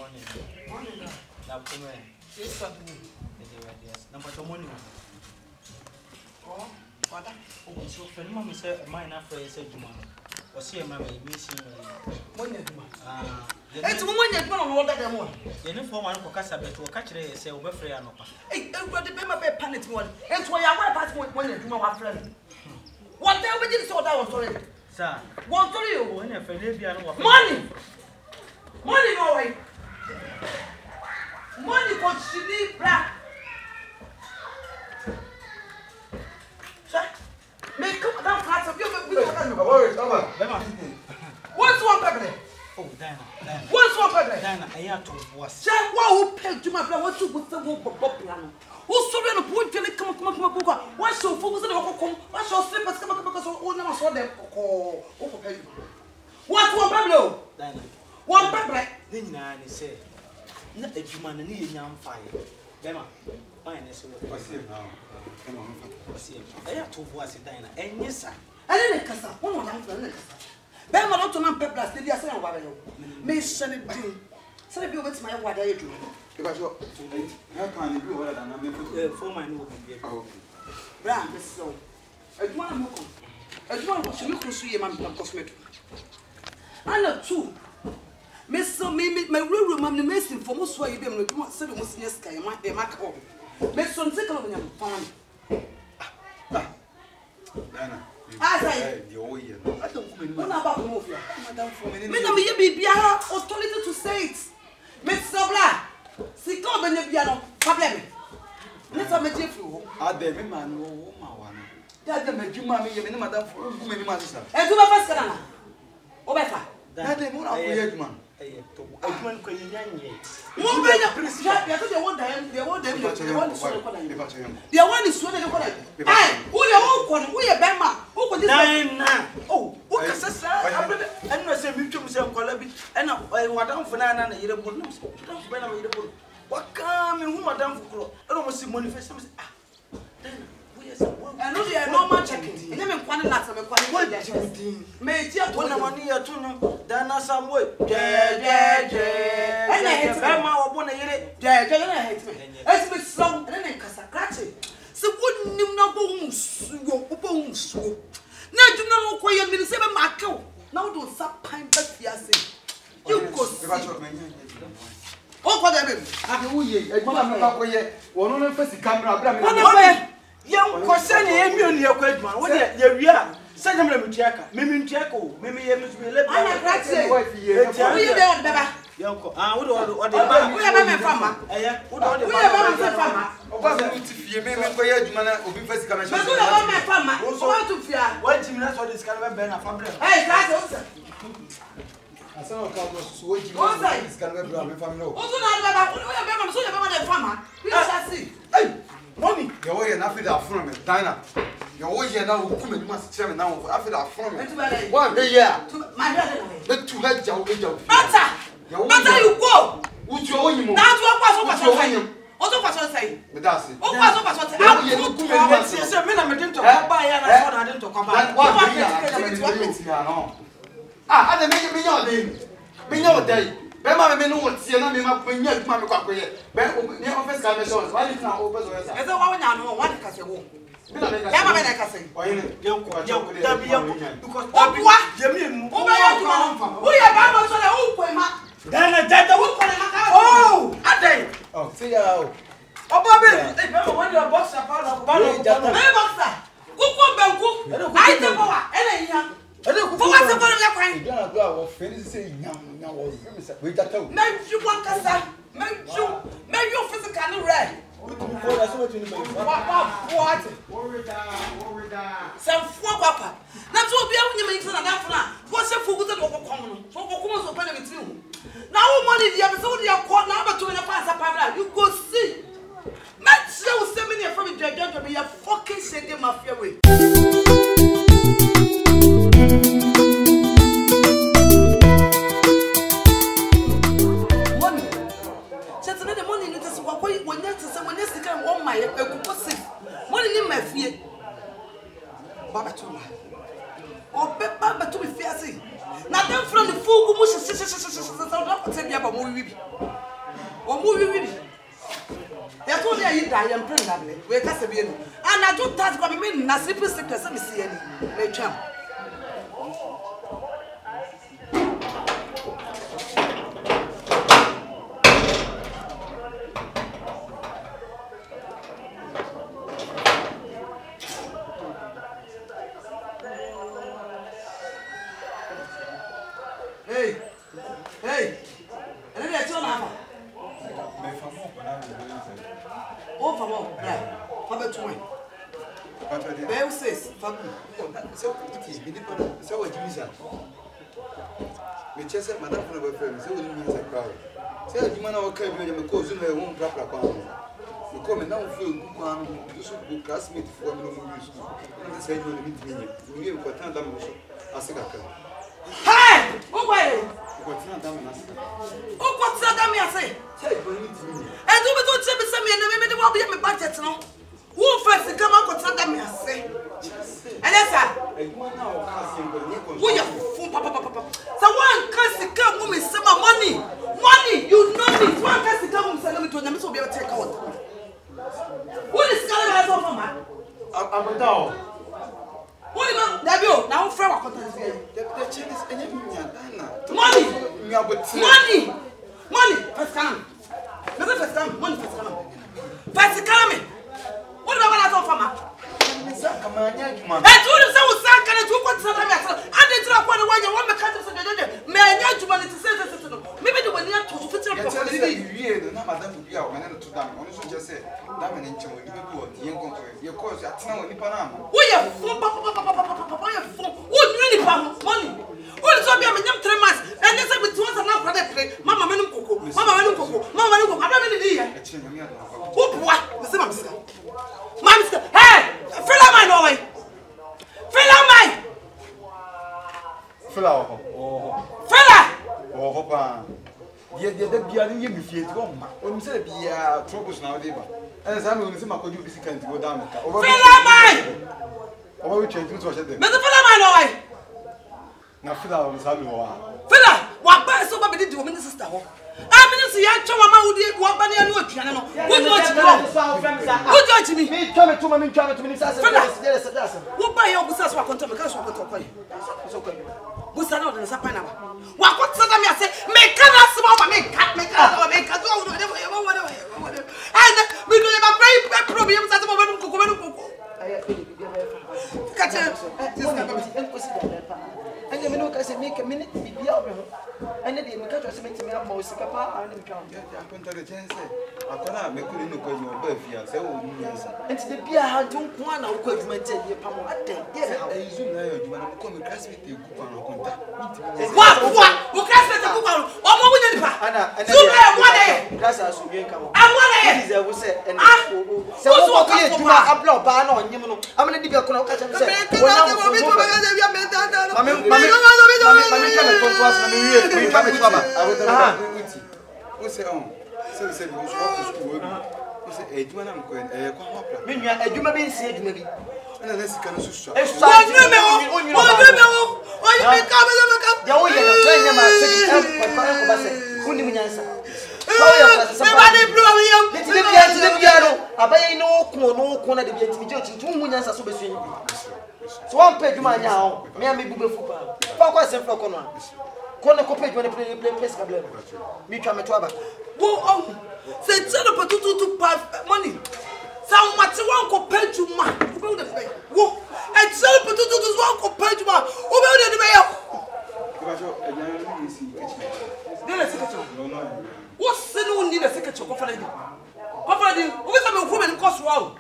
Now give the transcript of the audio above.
morning. Morning. Now come here. Yes, sir. Yes. Number 2 morning. Oh, what? Oh, so for the moment, sir, mine after I said Juma. Or see a mamma missing. Morning. It's woman on all that one. You know, for one for Cassabet or catch a say over free and open. Hey, what the Bema Bay panic one? And why I pass when you do my friend. What the hell did you sort out? Sorry, Sir, what are you? when a Philippian Money! Money, no way! Money for Chili Black. Sir, make up that part of your What's one pepper? Oh, Diana. What's one pepper? Diana, I had to was. Sir, who paid to my blood? What you put the book piano? Who's so in a point? Come, what's your focus on the home? What's your slippers? Come on, because all never saw them. What's one pebble? Diana. One pepper. Then I say, not a human and young fire. Bema, mine is what's here now. Come on, I have to was it, Diana. And yes, sir. I didn't cast up one of them. Bema not to man peppers, did you say what I know? Miss Sunny Dean. So if you went to my what I do. Because how can you do what I'm making for my new Brown, this is so. As one was you could see a man from cosmetic. I know two. Miss so me, my real room, I'm the mason for most way you didn't want to say the most near sky, I might be my call. Miss some tickle of your farm. I say, I don't know about the movie. Madame for me. Me be authority to say it. Miss Sobla, see, come and you piano, problem. Let's have a jiffy. I dare man, no woman. That the Majuma, you mean, Madame for many months. And to my first canana. Obeka. That the more of man. A woman could young yet. One way of Prince Jack, they want them, they want them, they want to the one is swimming. Hey, who your own, we are Bama, who could dine? Oh, what is this? I know some mutual Colabi, and Madame Fernana and the Bullums. What come in whom Madame Foucault? I don't see manifest. I know they are no man checking. And then one last of a quality. May you one money or two, then some way. And I hate Bama or one a year. I hate me. As with some and then Casacrachi. So wouldn't you know bones? Now do not acquire me 7 marco. Now do sub pine but fiancé. You go see. Oh, what I mean, I do ye, a mother, one on the camera. Young person, you quite man. What you are? Send him to check. Mimi Jacko, Mimi, I'm not right. Yoko, I would order my farmer. Would order my farmer. What if you may be man be first coming? My farmer, what to fear? What do you not for this kind of a family? Hey, that's I saw a couple of sweet this kind of a family. Also, not farmer. We shall see. Hey, mommy, you're way enough with our from it, Dinah. You're way now, woman must tell me now after that from it. 1 year. My brother, let 2 heads out. Matter you go. Would you owe him? That's what was also was saying. But that's it. Oh, was what I didn't talk about. I didn't talk about. I didn't make your name. Be your day. Bema me no what see na me ma kwanya ma me kwakoye. Be ne office ka me show. Why is na office o yesa? Ese wa nya no what ka se wo. Be na me ka. Ya ma me na ka se. Oyine. Yanko, da bi yanko. Because Obwa, Jemi mu. o ba ya tuma. Who ya ba mo so le o ko ma. Dana dada Who ko le ma ka. Oh, adai. Oh, see ya. Oba be. Eh, remember when you boxer power na ba no. Hey boxer. Ku ko banku. Ai te power. Ele nya. For what the one of your You don't go finish say yam we got to. Make you want to make you physically ready. What? Some 4 papa. That's what we are when you make that. What's your food that will come? So, what's the penalty with you? Now, money, the episode you are caught number 2 in the past. You go see. Make sure 7 minutes from the judge to be a fucking shaking mafia way. Baba Tuma. Or Baba to be fierce. Now, then, from the fool who Omu ya told you I am praying. We can't be and I don't touch what I mean. Na sleeping sickness. Let me see any. They jump. Hey. And then I told her. Oh, for what? Papa, to me. Bell says, Fabu. So it is independent. So what you say? We just said, Madame, for our friends, so we need a crowd. Say, you man, our cabin, and because you have one proper pound. You come and now feel you should go classmate for no movie school. And say, you meet me. You have got time as a girl. Hey! Oh, wait! What's not done as oh, what's that? I say? say, you need me. And do we don't send me and maybe they won't be in my budget now. Who first come out with something I say? And that's how we are full papa. So one can come woman some money. You know me. One can come and send me to them to be able to take out. What is going on over man? I'm a dog. What about Dabio? Now, friend, what is it? The child is any Money! First come. Never first come. Money first come. First come. What about that offer, man? I told him so. Sank and I took what Santa Massa. And they drop one away. You want the country to the may I need to money to say this? Maybe the one you have to fit up for the year. No, Madame, we are one to them. Honestly, just say, Diamond and Chum, you go to the young your course at Town in Panama. We are full papa. What really money? What is up? I'm 3 months. And they said with 2 months enough for that play. Mama Manuko. I don't mean it. What? The same. Mamma, hey! Fill out my way! Fill out my! Fill out. Oh, Papa. Yet, be a new fear to go. When said be troubles now, Deba. And some will see my could you be to go down. Fill out my! Or we change to watch them. Mr. Fill out my way! Now, fill out on Salua. Fill out! What by so many do a sister? I mean, see, I told my mouth, what by the other piano. Who judge me? Me, come to me, what by your business? What content because what to it's okay. Who's another Sapana? What said I say? Make us make us whatever. And we do have great problems at the moment. Catch it. And you know, I make a minute, be out. And then you catch us making me up most papa and come. I went to the chance. I cannot make you look on your birth. And the beer had 2 1 or quite maintain your palm. Yes, I soon know you want to come and class with you. What? Who class with the coupon? Or more with the Anna, and one day. That's as we come. And one day, I will say, and so what can you do? I blow ban on you. I'm going to give you a connection. So one page you man now, me and me bube football. For quoi c'est flocon là? Qu'on ne coupe pas play place câble. Mi tu as mettre là-bas. Bon, c'est ça le peut tout pas money. Ça on m'a dit on coupe du man. Vous pouvez le faire. Bon, et ça le peut tout on coupe du man. Ou bien on est meilleur. De la sécurité. Où c'est nous on dit la sécurité qu'on fait là. Qu'on fait là. Où ça me coupe une course wow.